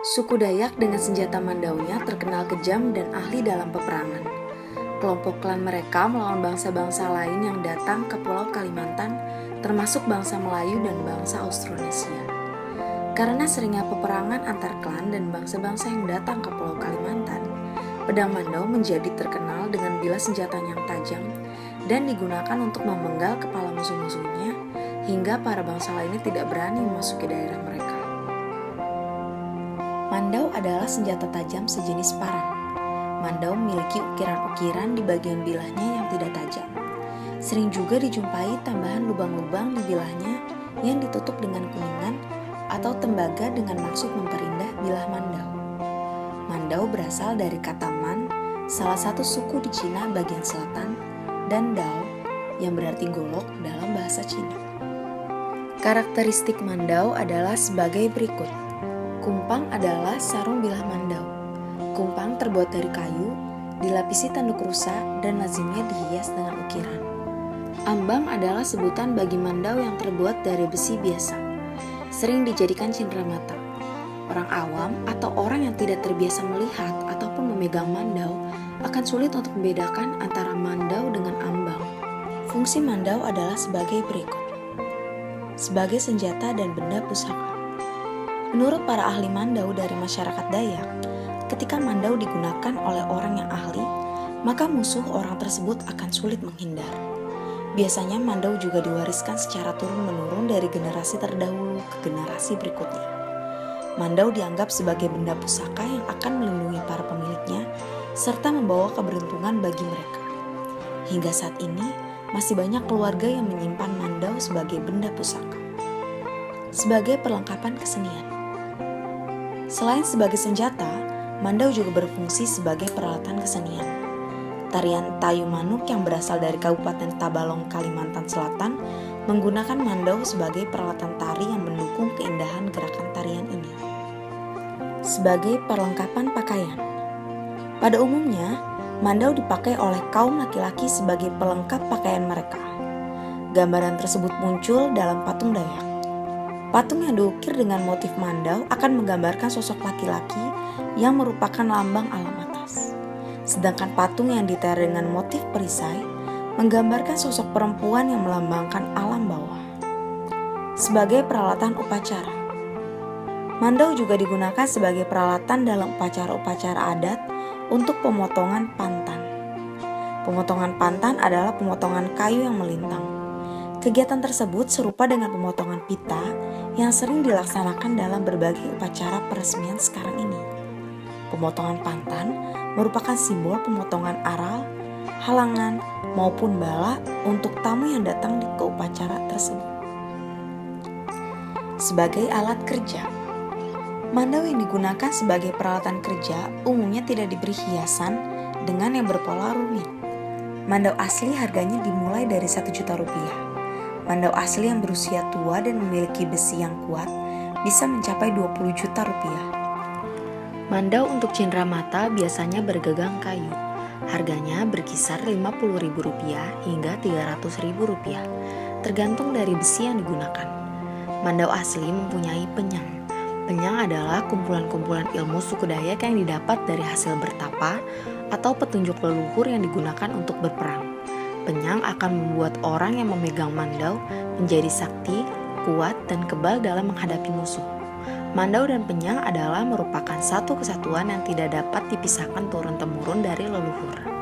Suku Dayak dengan senjata mandaunya terkenal kejam dan ahli dalam peperangan. Kelompok klan mereka melawan bangsa-bangsa lain yang datang ke Pulau Kalimantan, termasuk bangsa Melayu dan bangsa Austronesia. Karena seringnya peperangan antar klan dan bangsa-bangsa yang datang ke Pulau Kalimantan, pedang mandau menjadi terkenal dengan bilah senjatanya yang tajam dan digunakan untuk memenggal kepala musuh-musuhnya hingga para bangsa lainnya tidak berani memasuki daerah mereka. Mandau adalah senjata tajam sejenis parang. Mandau memiliki ukiran-ukiran di bagian bilahnya yang tidak tajam. Sering juga dijumpai tambahan lubang-lubang di bilahnya yang ditutup dengan kuningan atau tembaga dengan maksud memperindah bilah mandau. Mandau berasal dari kata man, salah satu suku di Cina bagian selatan, dan dao, yang berarti golok dalam bahasa Cina. Karakteristik mandau adalah sebagai berikut. Kumpang adalah sarung bilah mandau. Kumpang terbuat dari kayu, dilapisi tanduk rusa, dan lazimnya dihias dengan ukiran. Ambang adalah sebutan bagi mandau yang terbuat dari besi biasa. Sering dijadikan cindera mata. Orang awam atau orang yang tidak terbiasa melihat ataupun memegang mandau akan sulit untuk membedakan antara mandau dengan ambang. Fungsi mandau adalah sebagai berikut. Sebagai senjata dan benda pusaka. Menurut para ahli mandau dari masyarakat Dayak, ketika mandau digunakan oleh orang yang ahli, maka musuh orang tersebut akan sulit menghindar. Biasanya mandau juga diwariskan secara turun-menurun dari generasi terdahulu ke generasi berikutnya. Mandau dianggap sebagai benda pusaka yang akan melindungi para pemiliknya serta membawa keberuntungan bagi mereka. Hingga saat ini, masih banyak keluarga yang menyimpan mandau sebagai benda pusaka. Sebagai perlengkapan kesenian. Selain sebagai senjata, mandau juga berfungsi sebagai peralatan kesenian. Tarian Tayu Manuk yang berasal dari Kabupaten Tabalong, Kalimantan Selatan, menggunakan mandau sebagai peralatan tari yang mendukung keindahan gerakan tarian ini. Sebagai perlengkapan pakaian. Pada umumnya, mandau dipakai oleh kaum laki-laki sebagai pelengkap pakaian mereka. Gambaran tersebut muncul dalam patung Dayak. Patung yang diukir dengan motif mandau akan menggambarkan sosok laki-laki yang merupakan lambang alam atas. Sedangkan patung yang diteror dengan motif perisai menggambarkan sosok perempuan yang melambangkan alam bawah. Sebagai peralatan upacara. Mandau juga digunakan sebagai peralatan dalam upacara-upacara adat untuk pemotongan pantan. Pemotongan pantan adalah pemotongan kayu yang melintang. Kegiatan tersebut serupa dengan pemotongan pita yang sering dilaksanakan dalam berbagai upacara peresmian sekarang ini. Pemotongan pantan merupakan simbol pemotongan aral, halangan, maupun bala untuk tamu yang datang ke upacara tersebut. Sebagai alat kerja. Mandau yang digunakan sebagai peralatan kerja umumnya tidak diberi hiasan dengan yang berpola rumit. Mandau asli harganya dimulai dari 1 juta rupiah. Mandau asli yang berusia tua dan memiliki besi yang kuat bisa mencapai 20 juta rupiah. Mandau untuk cindera mata biasanya bergagang kayu. Harganya berkisar Rp50.000 hingga Rp300.000, tergantung dari besi yang digunakan. Mandau asli mempunyai penyang. Penyang adalah kumpulan-kumpulan ilmu suku Dayak yang didapat dari hasil bertapa atau petunjuk leluhur yang digunakan untuk berperang. Penyang akan membuat orang yang memegang mandau menjadi sakti, kuat, dan kebal dalam menghadapi musuh. Mandau dan penyang adalah merupakan satu kesatuan yang tidak dapat dipisahkan turun-temurun dari leluhur.